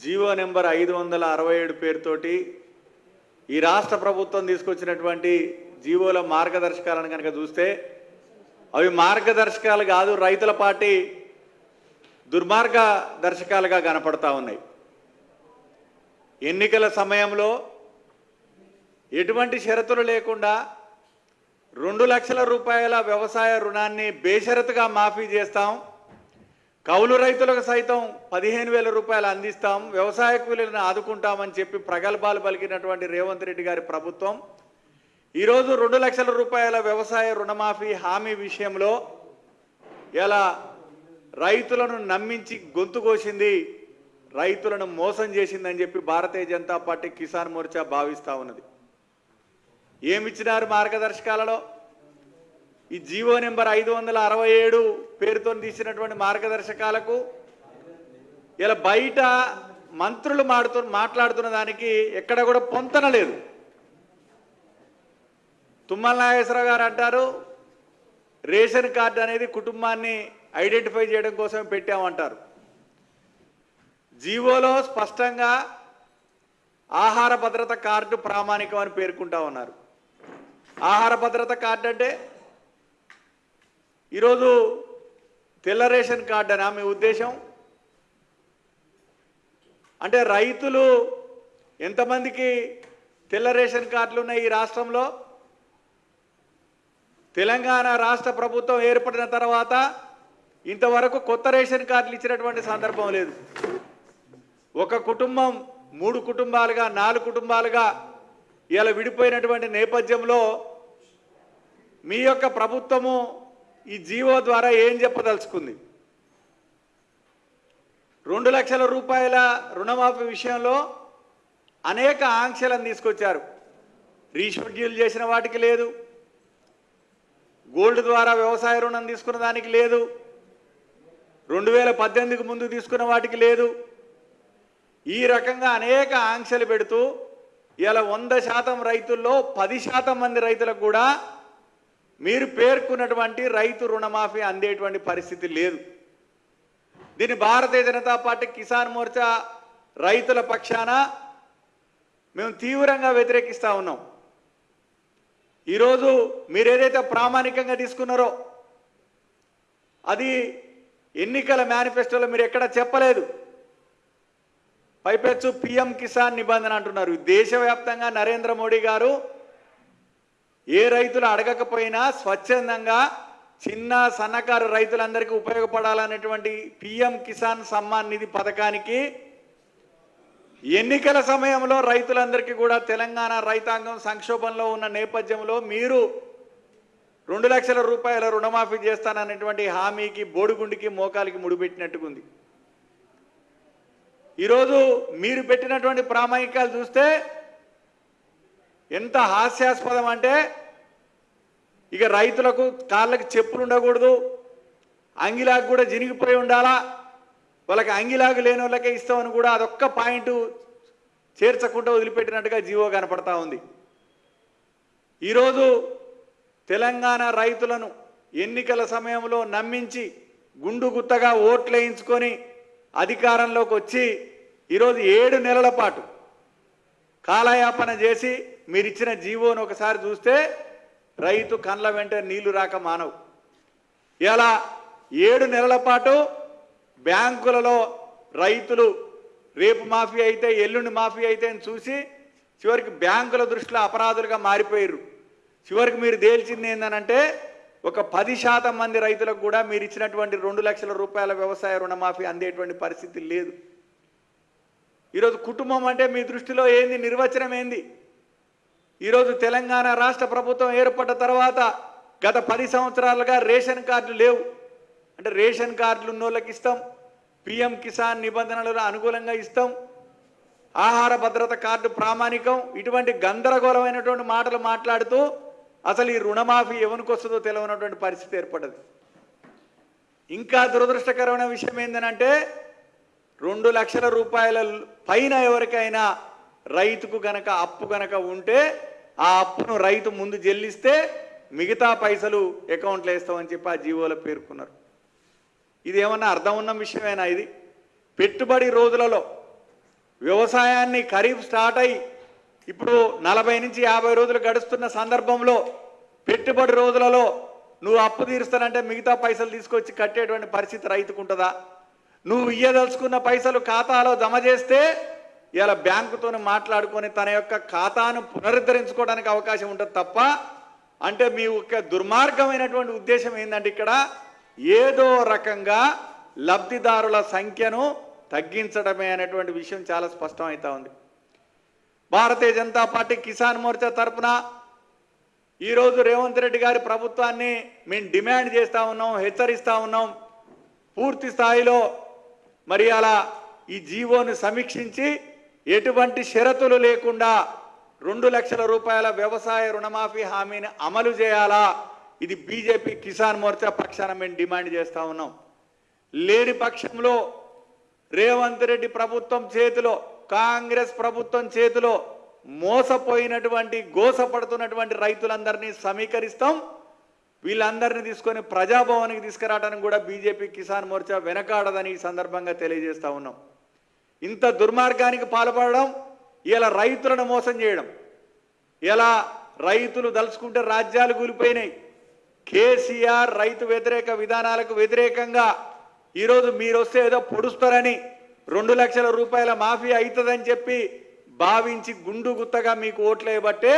GO number 567 పేరుతోటి ఈ రాష్ట్ర ప్రభుత్వం తీసుకొచ్చినటువంటి జీవోల మార్గదర్శకాలను కనుక చూస్తే అవి మార్గదర్శకాలు కాదు, రైతుల పార్టీ దుర్మార్గదర్శకాలుగా కనపడతా ఉన్నాయి. ఎన్నికల సమయంలో ఎటువంటి షరతులు లేకుండా 2 లక్షల రూపాయల వ్యవసాయ రుణాన్ని బేషరతుగా మాఫీ చేస్తాం, కౌలు రైతులకు సైతం 15,000 రూపాయలు అందిస్తాం, వ్యవసాయ కూలీలను ఆదుకుంటామని చెప్పి ప్రగల్భాలు పలికినటువంటి రేవంత్ రెడ్డి గారి ప్రభుత్వం ఈరోజు 2 లక్షల రూపాయల వ్యవసాయ రుణమాఫీ హామీ విషయంలో ఇలా రైతులను నమ్మించి గొంతు కోసింది, రైతులను మోసం చేసిందని చెప్పి భారతీయ జనతా పార్టీ కిసాన్ మోర్చా భావిస్తూ ఉన్నది. ఏమిచ్చినారు మార్గదర్శకాలలో? ఈ జీవో నెంబర్ 567 పేరుతో తీసినటువంటి మార్గదర్శకాలకు ఇలా బయట మంత్రులు మాట్లాడుతున్న దానికి ఎక్కడ కూడా పొంతన లేదు. తుమ్మల నాగేశ్వరరావు గారు అంటారు రేషన్ కార్డు అనేది కుటుంబాన్ని ఐడెంటిఫై చేయడం కోసం పెట్టామంటారు. జీవోలో స్పష్టంగా ఆహార భద్రత కార్డు ప్రామాణికం అని పేర్కొంటా ఉన్నారు. ఆహార భద్రత కార్డు అంటే ఈరోజు తెల్ల రేషన్ కార్డు అనా మీ ఉద్దేశం? అంటే రైతులు ఎంతమందికి తెల్ల రేషన్ కార్డులు ఉన్నాయి ఈ రాష్ట్రంలో? తెలంగాణ రాష్ట్ర ప్రభుత్వం ఏర్పడిన తర్వాత ఇంతవరకు కొత్త రేషన్ కార్డులు ఇచ్చినటువంటి సందర్భం లేదు. ఒక కుటుంబం 3 కుటుంబాలుగా 4 కుటుంబాలుగా ఇలా విడిపోయినటువంటి నేపథ్యంలో మీ యొక్క ప్రభుత్వము ఈ జీవో ద్వారా ఏం చెప్పదలుచుకుంది? 2 లక్షల రూపాయల రుణమాఫీ విషయంలో అనేక ఆంక్షలను తీసుకొచ్చారు. రీషెడ్యూల్ చేసిన వాటికి లేదు, గోల్డ్ ద్వారా వ్యవసాయ రుణం తీసుకున్న దానికి లేదు, 2018కు ముందు తీసుకున్న వాటికి లేదు. ఈ రకంగా అనేక ఆంక్షలు పెడుతూ ఇలా 100% రైతుల్లో 10% మంది రైతులకు కూడా మీరు పేర్కొన్నటువంటి రైతు రుణమాఫీ అందేటువంటి పరిస్థితి లేదు. దీన్ని భారతీయ జనతా పార్టీ కిసాన్ మోర్చా రైతుల పక్షాన మేము తీవ్రంగా వ్యతిరేకిస్తూ ఉన్నాం. ఈరోజు మీరు ఏదైతే ప్రామాణికంగా తీసుకున్నారో అది ఎన్నికల మేనిఫెస్టోలో మీరు ఎక్కడ చెప్పలేదు. పైపెచ్చు పిఎం కిసాన్ నిబంధన అంటున్నారు. దేశవ్యాప్తంగా నరేంద్ర మోడీ గారు ఏ రైతులు అడగకపోయినా స్వచ్ఛందంగా చిన్న సన్నకారు రైతులందరికీ ఉపయోగపడాలనేటువంటి పిఎం కిసాన్ సమ్మాన్ నిధి పథకానికి ఎన్నికల సమయంలో రైతులందరికీ కూడా తెలంగాణ రైతాంగం సంక్షోభంలో ఉన్న నేపథ్యంలో మీరు 2 లక్షల రూపాయల రుణమాఫీ చేస్తాననేటువంటి హామీకి బోడిగుండికి మోకాలికి ముడిపెట్టినట్టుకుంది. ఈరోజు మీరు పెట్టినటువంటి ప్రామాణికాలు చూస్తే ఎంత హాస్యాస్పదం అంటే ఇక రైతులకు కాళ్ళకి చెప్పులు ఉండకూడదు, అంగిలాగు కూడా జినిగిపోయి ఉండాలా, వాళ్ళకి అంగిలాగు లేని వాళ్ళకే ఇస్తామని కూడా అదొక్క పాయింట్ చేర్చకుండా వదిలిపెట్టినట్టుగా జీవో కనపడతా ఉంది. ఈరోజు తెలంగాణ రైతులను ఎన్నికల సమయంలో నమ్మించి గుండు గుత్తగా ఓట్లు వేయించుకొని అధికారంలోకి వచ్చి ఈరోజు 7 నెలల పాటు కాలయాపన చేసి మీరు ఇచ్చిన జీవోను ఒకసారి చూస్తే రైతు కండ్ల వెంట నీళ్లు రాక మానవు. ఇలా 7 నెలల పాటు బ్యాంకులలో రైతులు రేపు మాఫీ అయితే ఎల్లుండి మాఫీ అయితే అని చూసి చివరికి బ్యాంకుల దృష్టిలో అపరాధులుగా మారిపోయారు. చివరికి మీరు తేల్చింది ఏంటనంటే ఒక 10% మంది రైతులకు కూడా మీరు ఇచ్చినటువంటి 2 లక్షల రూపాయల వ్యవసాయ రుణమాఫీ అందేటువంటి పరిస్థితి లేదు. ఈరోజు కుటుంబం అంటే మీ దృష్టిలో ఏంది, నిర్వచనం ఏంది? ఈరోజు తెలంగాణ రాష్ట్ర ప్రభుత్వం ఏర్పడ్డ తర్వాత గత 10 సంవత్సరాలుగా రేషన్ కార్డులు లేవు. అంటే రేషన్ కార్డులు ఉన్నోళ్ళకి ఇస్తాం, పిఎం కిసాన్ నిబంధనలకు అనుకూలంగా ఇస్తాం, ఆహార భద్రత కార్డు ప్రామాణికం, ఇటువంటి గందరగోళమైనటువంటి మాటలు మాట్లాడుతూ అసలు ఈ రుణమాఫీ ఎవరికి వస్తుందో తెలియనటువంటి పరిస్థితి ఏర్పడ్డది. ఇంకా దురదృష్టకరమైన విషయం ఏంటంటే 2 లక్షల రూపాయల పైన ఎవరికైనా రైతుకు గనక అప్పు గనక ఉంటే ఆ అప్పును రైతు ముందు చెల్లిస్తే మిగతా పైసలు అకౌంట్లో వేస్తామని చెప్పి ఆ జీవోలో పేర్కొన్నారు. ఇది ఏమన్నా అర్థం ఉన్న విషయమేనా? ఇది పెట్టుబడి రోజులలో వ్యవసాయాన్ని ఖరీఫ్ స్టార్ట్ అయ్యి ఇప్పుడు 40 నుంచి 50 రోజులు గడుస్తున్న సందర్భంలో పెట్టుబడి రోజులలో నువ్వు అప్పు తీరుస్తానంటే మిగతా పైసలు తీసుకొచ్చి కట్టేటువంటి పరిస్థితి రైతుకు ఉంటుందా? నువ్వు ఇయ్యదలుచుకున్న పైసలు ఖాతాలో జమ చేస్తే ఇలా బ్యాంకుతో మాట్లాడుకొని తన యొక్క ఖాతాను పునరుద్ధరించుకోవడానికి అవకాశం ఉంటుంది తప్ప, అంటే మీ యొక్క దుర్మార్గమైనటువంటి ఉద్దేశం ఏంటంటే ఇక్కడ ఏదో రకంగా లబ్ధిదారుల సంఖ్యను తగ్గించడమే అనేటువంటి విషయం చాలా స్పష్టమవుతా ఉంది. భారతీయ జనతా పార్టీ కిసాన్ మోర్చా తరఫున ఈరోజు రేవంత్ రెడ్డి గారి ప్రభుత్వాన్ని మేము డిమాండ్ చేస్తూ ఉన్నాం, హెచ్చరిస్తూ ఉన్నాం. పూర్తి స్థాయిలో మరి అలా ఈ జీవోను సమీక్షించి ఎటువంటి షరతులు లేకుండా 2 లక్షల రూపాయల వ్యవసాయ రుణమాఫీ హామీని అమలు చేయాలా, ఇది బీజేపీ కిసాన్ మోర్చా పక్షాన మేము డిమాండ్ చేస్తూ ఉన్నాం. లేని పక్షంలో రేవంత్ రెడ్డి ప్రభుత్వం చేతిలో, కాంగ్రెస్ ప్రభుత్వం చేతిలో మోసపోయినటువంటి గోసపడుతున్నటువంటి రైతులందరినీ సమీకరిస్తాం. వీళ్ళందరినీ తీసుకొని ప్రజాభవన్కి తీసుకురావడానికి కూడా బీజేపీ కిసాన్ మోర్చా వెనకాడదని ఈ సందర్భంగా తెలియజేస్తూ ఉన్నాం. ఇంత దుర్మార్గానికి పాల్పడడం, ఇలా రైతులను మోసం చేయడం, ఇలా రైతులు దలుచుకుంటే రాజ్యాలు కూలిపోయినాయి. కేసీఆర్ రైతు వ్యతిరేక విధానాలకు వ్యతిరేకంగా ఈరోజు మీరు వస్తే ఏదో పొడుస్తారని 2 లక్షల రూపాయల మాఫీ అవుతుందని చెప్పి భావించి గుండు గుత్తగా మీకు ఓట్లు వేయబట్టే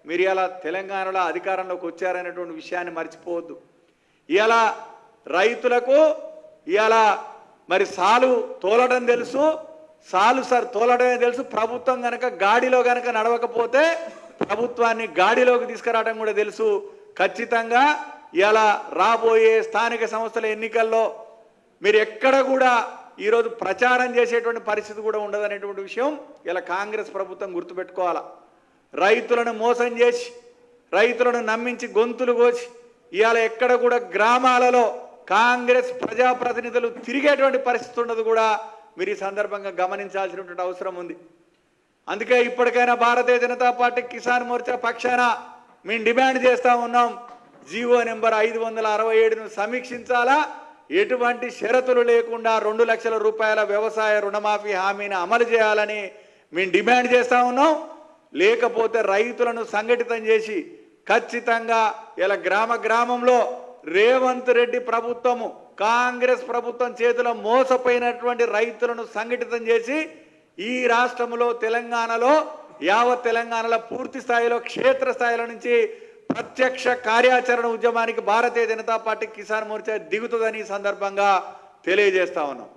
మీరు ఇలా తెలంగాణలో అధికారంలోకి వచ్చారనేటువంటి విషయాన్ని మర్చిపోవద్దు. ఇలా రైతులకు ఇలా మరి సాలు తోలడం తెలుసు, సాలు సార్ తోలడమే తెలుసు. ప్రభుత్వం కనుక గాడిలో కనుక నడవకపోతే ప్రభుత్వాన్ని గాడిలోకి తీసుకురావడం కూడా తెలుసు. ఖచ్చితంగా ఇలా రాబోయే స్థానిక సంస్థల ఎన్నికల్లో మీరు ఎక్కడ కూడా ఈరోజు ప్రచారం చేసేటువంటి పరిస్థితి కూడా ఉండదనేటువంటి విషయం ఇలా కాంగ్రెస్ ప్రభుత్వం గుర్తుపెట్టుకోవాలా. రైతులను మోసం చేసి, రైతులను నమ్మించి గొంతులు కోసి ఇవాళ ఎక్కడ కూడా గ్రామాలలో కాంగ్రెస్ ప్రజాప్రతినిధులు తిరిగేటువంటి పరిస్థితి ఉండదు కూడా మీరు ఈ సందర్భంగా గమనించాల్సినటువంటి అవసరం ఉంది. అందుకే ఇప్పటికైనా భారతీయ జనతా పార్టీ కిసాన్ మోర్చా పక్షాన మేము డిమాండ్ చేస్తూ ఉన్నాం, జీవో నెంబర్ 567ను సమీక్షించాలా, ఎటువంటి షరతులు లేకుండా 2 లక్షల రూపాయల వ్యవసాయ రుణమాఫీ హామీని అమలు చేయాలని మేము డిమాండ్ చేస్తూ ఉన్నాం. లేకపోతే రైతులను సంఘటితం చేసి ఖచ్చితంగా ఇలా గ్రామ గ్రామంలో రేవంత్ రెడ్డి ప్రభుత్వము, కాంగ్రెస్ ప్రభుత్వం చేతిలో మోసపోయినటువంటి రైతులను సంఘటితం చేసి ఈ రాష్ట్రంలో తెలంగాణలో యావత్ తెలంగాణలో పూర్తి స్థాయిలో క్షేత్ర స్థాయిలో నుంచి ప్రత్యక్ష కార్యాచరణ ఉద్యమానికి భారతీయ జనతా పార్టీ కిసాన్ మోర్చా దిగుతుందని సందర్భంగా తెలియజేస్తా ఉన్నాం.